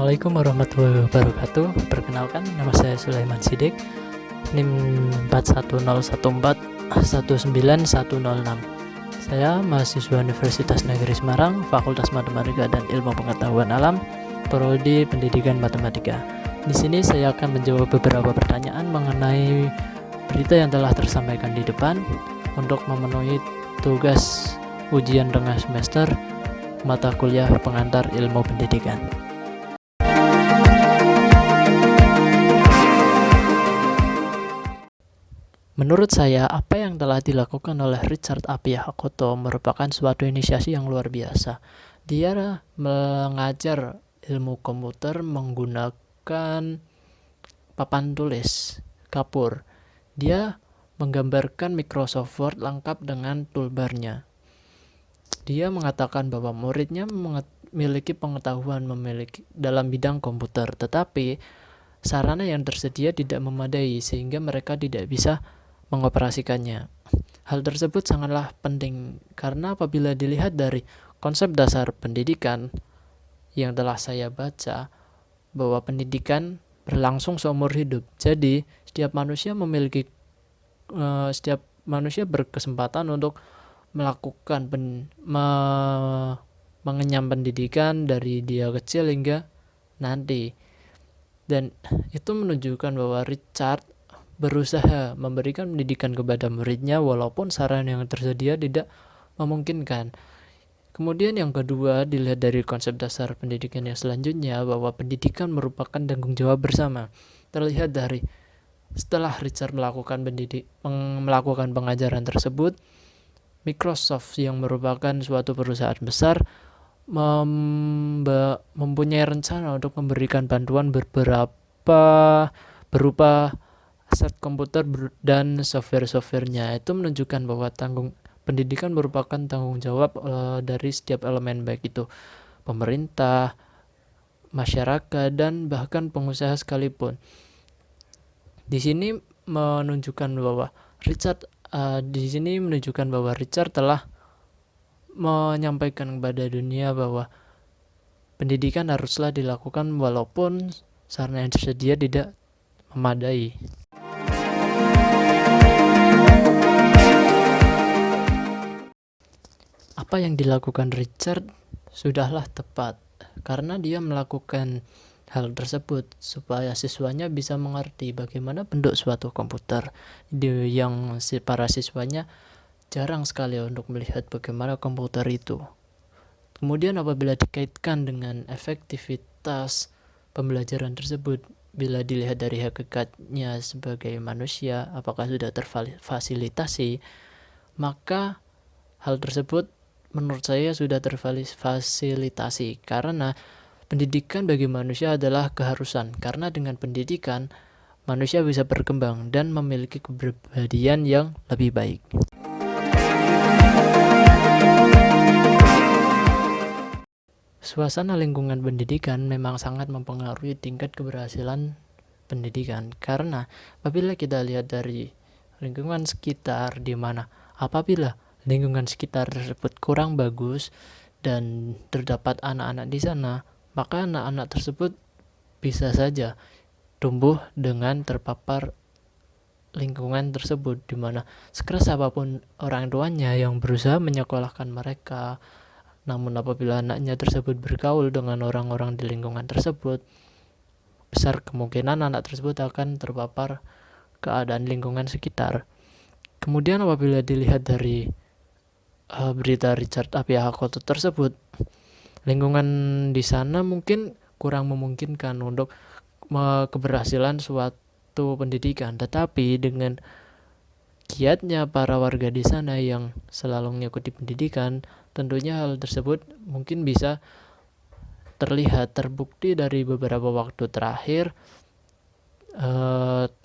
Assalamualaikum warahmatullahi wabarakatuh. Perkenalkan, nama saya Sulaiman Sidik, NIM 4101419106. Saya mahasiswa Universitas Negeri Semarang, Fakultas Matematika dan Ilmu Pengetahuan Alam, Prodi Pendidikan Matematika. Di sini saya akan menjawab beberapa pertanyaan mengenai berita yang telah tersampaikan di depan untuk memenuhi tugas ujian tengah semester mata kuliah pengantar ilmu pendidikan. Menurut saya, apa yang telah dilakukan oleh Richard Appiah Hakoto merupakan suatu inisiasi yang luar biasa. Dia mengajar ilmu komputer menggunakan papan tulis kapur. Dia menggambarkan Microsoft Word lengkap dengan toolbarnya. Dia mengatakan bahwa muridnya memiliki pengetahuan dalam bidang komputer, tetapi sarana yang tersedia tidak memadai sehingga mereka tidak bisa mengoperasikannya. Hal tersebut sangatlah penting karena apabila dilihat dari konsep dasar pendidikan yang telah saya baca, bahwa pendidikan berlangsung seumur hidup. Jadi setiap manusia berkesempatan untuk melakukan mengenyam pendidikan dari dia kecil hingga nanti. Dan itu menunjukkan bahwa Richard berusaha memberikan pendidikan kepada muridnya walaupun sarana yang tersedia tidak memungkinkan. Kemudian yang kedua, dilihat dari konsep dasar pendidikan yang selanjutnya, bahwa pendidikan merupakan tanggung jawab bersama. Terlihat dari setelah Richard melakukan pengajaran tersebut, Microsoft yang merupakan suatu perusahaan besar mempunyai rencana untuk memberikan bantuan berupa aset komputer dan software-softwarenya. Itu menunjukkan bahwa pendidikan merupakan tanggung jawab dari setiap elemen, baik itu pemerintah, masyarakat, dan bahkan pengusaha sekalipun. Di sini menunjukkan bahwa Richard telah menyampaikan kepada dunia bahwa pendidikan haruslah dilakukan walaupun sarana yang tersedia tidak memadai. Apa yang dilakukan Richard sudahlah tepat karena dia melakukan hal tersebut supaya siswanya bisa mengerti bagaimana bentuk suatu komputer, yang para siswanya jarang sekali untuk melihat bagaimana komputer itu. Kemudian apabila dikaitkan dengan efektivitas pembelajaran tersebut, bila dilihat dari hakikatnya sebagai manusia, apakah sudah terfasilitasi, maka hal tersebut menurut saya sudah terfasilitasi karena pendidikan bagi manusia adalah keharusan, karena dengan pendidikan manusia bisa berkembang dan memiliki kepribadian yang lebih baik. Suasana lingkungan pendidikan memang sangat mempengaruhi tingkat keberhasilan pendidikan, karena apabila kita lihat dari lingkungan sekitar, di mana apabila lingkungan sekitar tersebut kurang bagus dan terdapat anak-anak di sana, maka anak-anak tersebut bisa saja tumbuh dengan terpapar lingkungan tersebut, di mana sekeras apapun orang tuanya yang berusaha menyekolahkan mereka, namun apabila anaknya tersebut bergaul dengan orang-orang di lingkungan tersebut, besar kemungkinan anak tersebut akan terpapar keadaan lingkungan sekitar. Kemudian apabila dilihat dari berita Richard Appiah Hakoto tersebut, lingkungan di sana mungkin kurang memungkinkan untuk keberhasilan suatu pendidikan, tetapi dengan giatnya para warga di sana yang selalu mengikuti pendidikan, tentunya hal tersebut mungkin bisa terbukti dari beberapa waktu terakhir.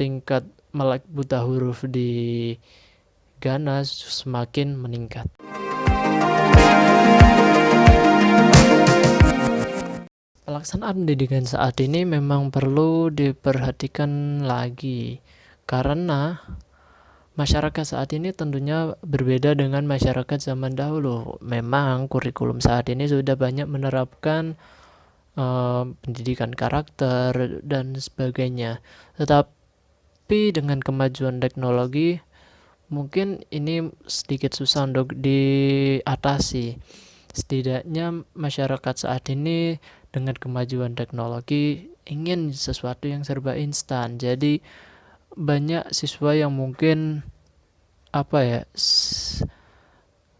Tingkat melek buta huruf di Ghana semakin meningkat. Pelaksanaan pendidikan saat ini memang perlu diperhatikan lagi karena masyarakat saat ini tentunya berbeda dengan masyarakat zaman dahulu. Memang kurikulum saat ini sudah banyak menerapkan pendidikan karakter dan sebagainya. Tetapi dengan kemajuan teknologi mungkin ini sedikit susah untuk diatasi. Setidaknya masyarakat saat ini dengan kemajuan teknologi ingin sesuatu yang serba instan. Jadi banyak siswa yang mungkin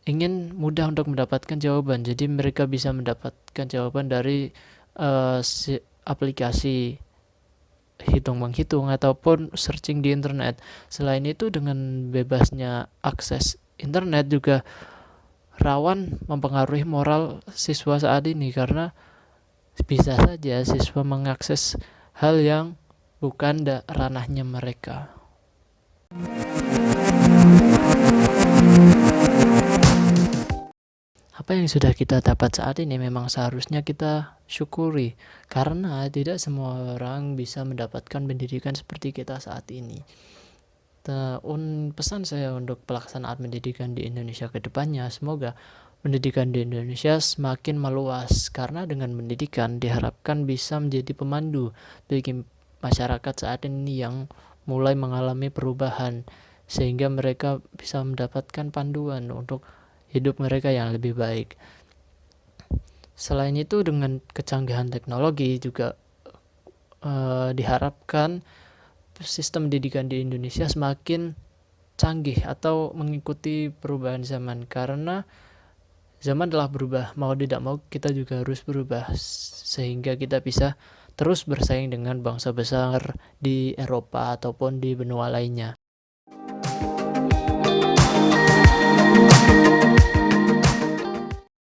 ingin mudah untuk mendapatkan jawaban. Jadi mereka bisa mendapatkan jawaban dari aplikasi hitung menghitung ataupun searching di internet. Selain itu, dengan bebasnya akses internet juga rawan mempengaruhi moral siswa saat ini, karena bisa saja siswa mengakses hal yang bukan ranahnya mereka. Apa yang sudah kita dapat saat ini memang seharusnya kita syukuri, karena tidak semua orang bisa mendapatkan pendidikan seperti kita saat ini. Pesan saya untuk pelaksanaan pendidikan di Indonesia ke depannya, semoga pendidikan di Indonesia semakin meluas, karena dengan pendidikan diharapkan bisa menjadi pemandu bagi masyarakat saat ini yang mulai mengalami perubahan, sehingga mereka bisa mendapatkan panduan untuk hidup mereka yang lebih baik. Selain itu, dengan kecanggihan teknologi juga diharapkan sistem pendidikan di Indonesia semakin canggih atau mengikuti perubahan zaman, karena zaman telah berubah, mau tidak mau kita juga harus berubah sehingga kita bisa terus bersaing dengan bangsa besar di Eropa ataupun di benua lainnya.